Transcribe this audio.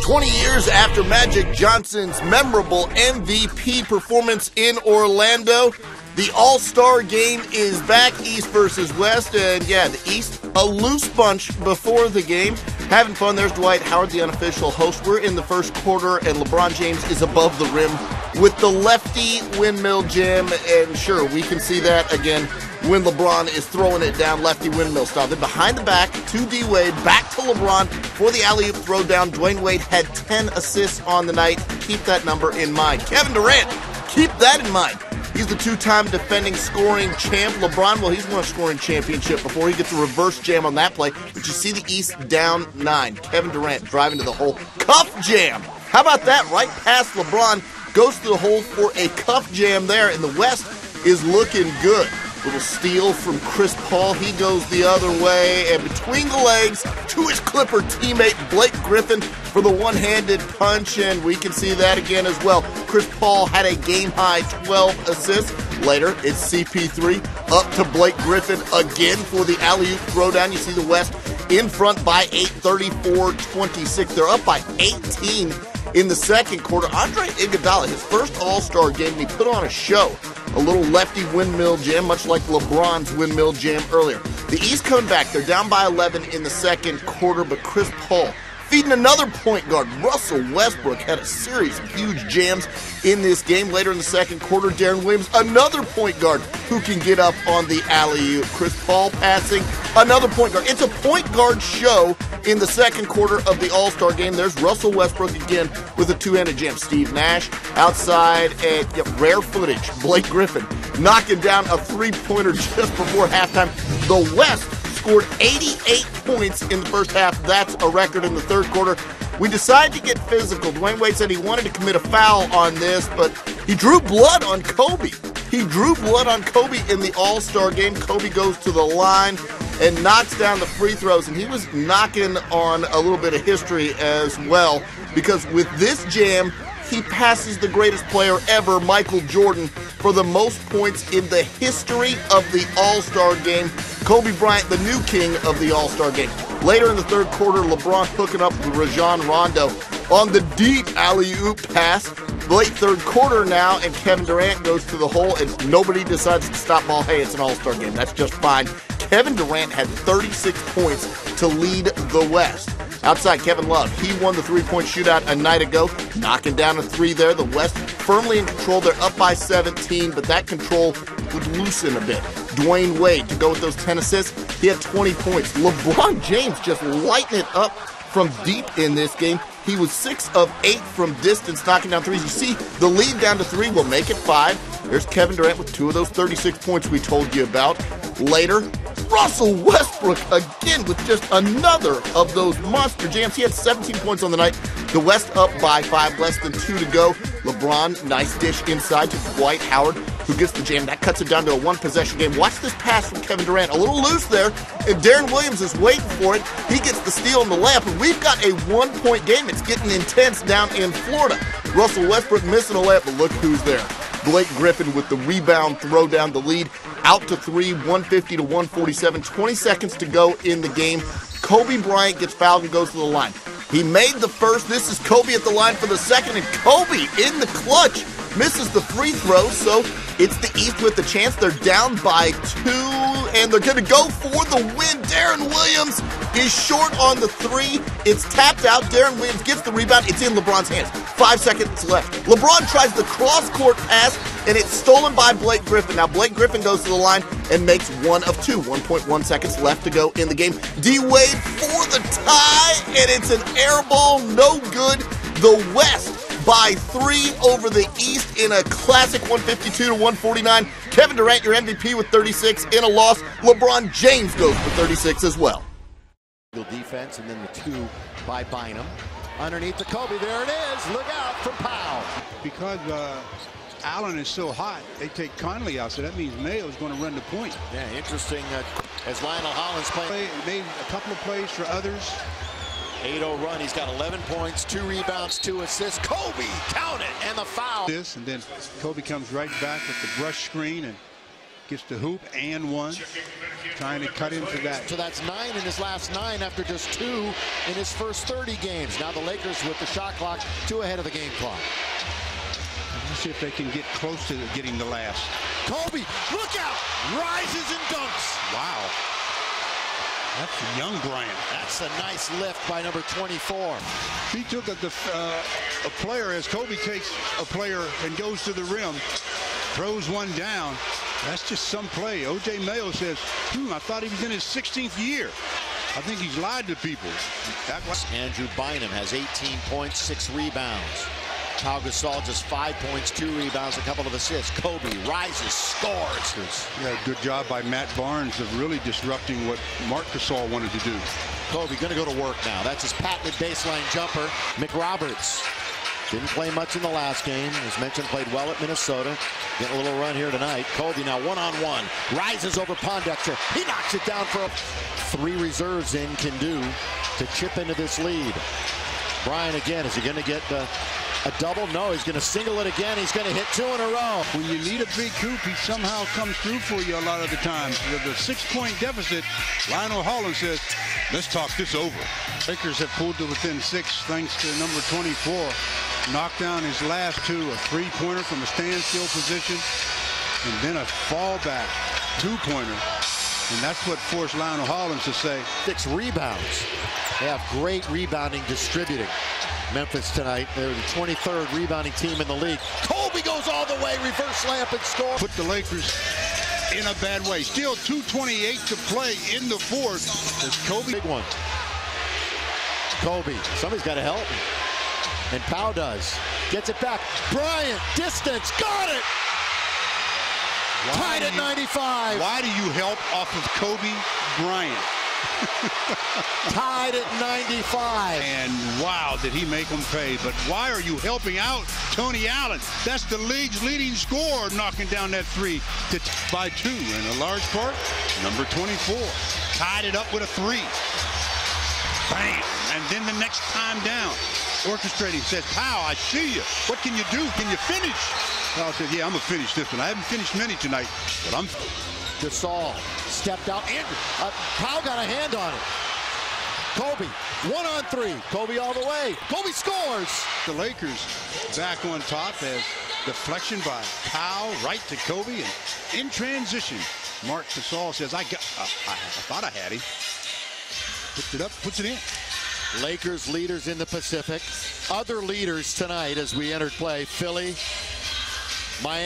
20 years after Magic Johnson's memorable MVP performance in Orlando, the All-Star game is back, East versus West, and yeah, the East, a loose bunch before the game. Having fun. There's Dwight Howard, the unofficial host. We're in the first quarter, and LeBron James is above the rim with the lefty windmill jam, and sure, we can see that again when LeBron is throwing it down lefty windmill style. Then behind the back to D-Wade, back to LeBron for the alley-oop throwdown. Dwayne Wade had 10 assists on the night. Keep that number in mind. Kevin Durant, keep that in mind. He's the two-time defending scoring champ. LeBron, well, he's won a scoring championship before. He gets a reverse jam on that play. But you see the East down 9. Kevin Durant driving to the hole. Cuff jam. How about that? Right past LeBron. Goes to the hole for a cuff jam there. And the West is looking good. Little steal from Chris Paul. He goes the other way. And between the legs to his Clipper teammate Blake Griffin for the one-handed punch. And we can see that again as well. Chris Paul had a game-high 12 assists. Later, it's CP3 up to Blake Griffin again for the alley-oop throwdown. You see the West in front by 8, 34-26. They're up by 18 in the second quarter. Andre Iguodala, his first All-Star game, and he put on a show. A little lefty windmill jam, much like LeBron's windmill jam earlier. The East coming back. They're down by 11 in the second quarter, but Chris Paul feeding another point guard. Russell Westbrook had a series of huge jams in this game. Later in the second quarter, Deron Williams, another point guard who can get up on the alley-oop. Chris Paul passing, another point guard. It's a point guard show in the second quarter of the All-Star game. There's Russell Westbrook again with a two-handed jam. Steve Nash outside, and rare footage. Blake Griffin knocking down a three-pointer just before halftime. The West scored 88 points in the first half. That's a record in the third quarter. We decided to get physical. Dwayne Wade said he wanted to commit a foul on this, but he drew blood on Kobe. He drew blood on Kobe in the All-Star game. Kobe goes to the line and knocks down the free throws, and he was knocking on a little bit of history as well, because with this jam, he passes the greatest player ever, Michael Jordan, for the most points in the history of the All-Star game. Kobe Bryant, the new king of the All-Star game. Later in the third quarter, LeBron hooking up with Rajon Rondo on the deep alley-oop pass. Late third quarter now, and Kevin Durant goes to the hole, and nobody decides to stop ball. Hey, it's an All-Star game. That's just fine. Kevin Durant had 36 points to lead the West. Outside, Kevin Love, he won the three-point shootout a night ago, knocking down a three there. The West firmly in control. They're up by 17, but that control would loosen a bit. Dwayne Wade, to go with those 10 assists, he had 20 points. LeBron James just lighting it up from deep in this game. He was 6 of 8 from distance, knocking down threes. You see, the lead down to 3 will make it 5. There's Kevin Durant with 2 of those 36 points we told you about. Later, Russell Westbrook again with just another of those monster jams. He had 17 points on the night. The West up by 5, less than 2 to go. LeBron, nice dish inside to Dwight Howard, who gets the jam. That cuts it down to a one-possession game. Watch this pass from Kevin Durant. A little loose there, and Deron Williams is waiting for it. He gets the steal on the layup, and we've got a one-point game. It's getting intense down in Florida. Russell Westbrook missing a layup, but look who's there. Blake Griffin with the rebound, throw down the lead. Out to 3, 150 to 147. 20 seconds to go in the game. Kobe Bryant gets fouled and goes to the line. He made the first. This is Kobe at the line for the second, and Kobe in the clutch misses the free throw, so it's the East with the chance. They're down by 2, and they're going to go for the win. Deron Williams is short on the 3. It's tapped out. Deron Williams gets the rebound. It's in LeBron's hands. 5 seconds left. LeBron tries the cross-court pass, and it's stolen by Blake Griffin. Now, Blake Griffin goes to the line and makes 1 of 2. 1.1 seconds left to go in the game. D-Wade for the tie, and it's an air ball. No good. The West by 3 over the East in a classic 152 to 149. Kevin Durant, your MVP with 36 in a loss. LeBron James goes for 36 as well. Defense, and then the 2 by Bynum. Underneath the Kobe, there it is. Look out for Powell. Because Allen is so hot, they take Conley out, so that means Mayo's going to run the point. Yeah, interesting as Lionel Hollins playing. Made a couple of plays for others. 8-0 run. He's got 11 points, 2 rebounds, 2 assists. Kobe, count it, and the foul. And then Kobe comes right back with the brush screen, and Gets the hoop and one. Trying to cut into that. So that's 9 in his last 9 after just 2 in his first 30 games. Now the Lakers with the shot clock 2 ahead of the game clock. Let's see if they can get close to getting the last. Kobe, look out! Rises and dunks. Wow. That's a young Bryant. That's a nice lift by number 24. He took a player as Kobe takes a player and goes to the rim, throws one down. That's just some play. O.J. Mayo says, I thought he was in his 16th year. I think he's lied to people. Andrew Bynum has 18 points, 6 rebounds. Pau Gasol just 5 points, 2 rebounds, a couple of assists. Kobe rises, scores. Yeah, good job by Matt Barnes of really disrupting what Marc Gasol wanted to do. Kobe going to go to work now. That's his patented baseline jumper. McRoberts didn't play much in the last game. As mentioned, played well at Minnesota. Getting a little run here tonight. Kobe now one-on-one. Rises over Pondexter. He knocks it down for 3 reserves in can do to chip into this lead. Bryant again. Is he going to get a double? No, he's going to single it again. He's going to hit 2 in a row. When you need a big hoop, he somehow comes through for you a lot of the times. With a 6-point deficit, Lionel Hollins says, let's talk this over. Lakers have pulled to within 6 thanks to number 24. Knocked down his last 2, a 3-pointer from a standstill position, and then a fallback 2-pointer. And that's what forced Lionel Hollins to say. 6 rebounds. They have great rebounding distributing. Memphis tonight, they're the 23rd rebounding team in the league. Kobe goes all the way, reverse layup and score. Put the Lakers in a bad way. Still 2:28 to play in the fourth. As Kobe. Big one. Kobe, somebody's got to help him. And Pau does. Gets it back. Bryant, distance, got it! Tied at 95. Why do you help off of Kobe Bryant? Tied at 95. And wow, did he make them pay. But why are you helping out Tony Allen? That's the league's leading scorer, knocking down that 3 by 2. In a large part, number 24. Tied it up with a 3. Bam! And then the next time down, orchestrating, says, Pau, I see you. What can you do? Can you finish? Pau said, yeah, I'm going to finish this one. I haven't finished many tonight, but I'm... Gasol stepped out. And Pau got a hand on it. Kobe, 1-on-3. Kobe all the way. Kobe scores. The Lakers back on top as deflection by Pau right to Kobe. And in transition, Marc Gasol says, I thought I had him. Puts it up, puts it in. Lakers leaders in the Pacific. Other leaders tonight as we entered play. Philly, Miami.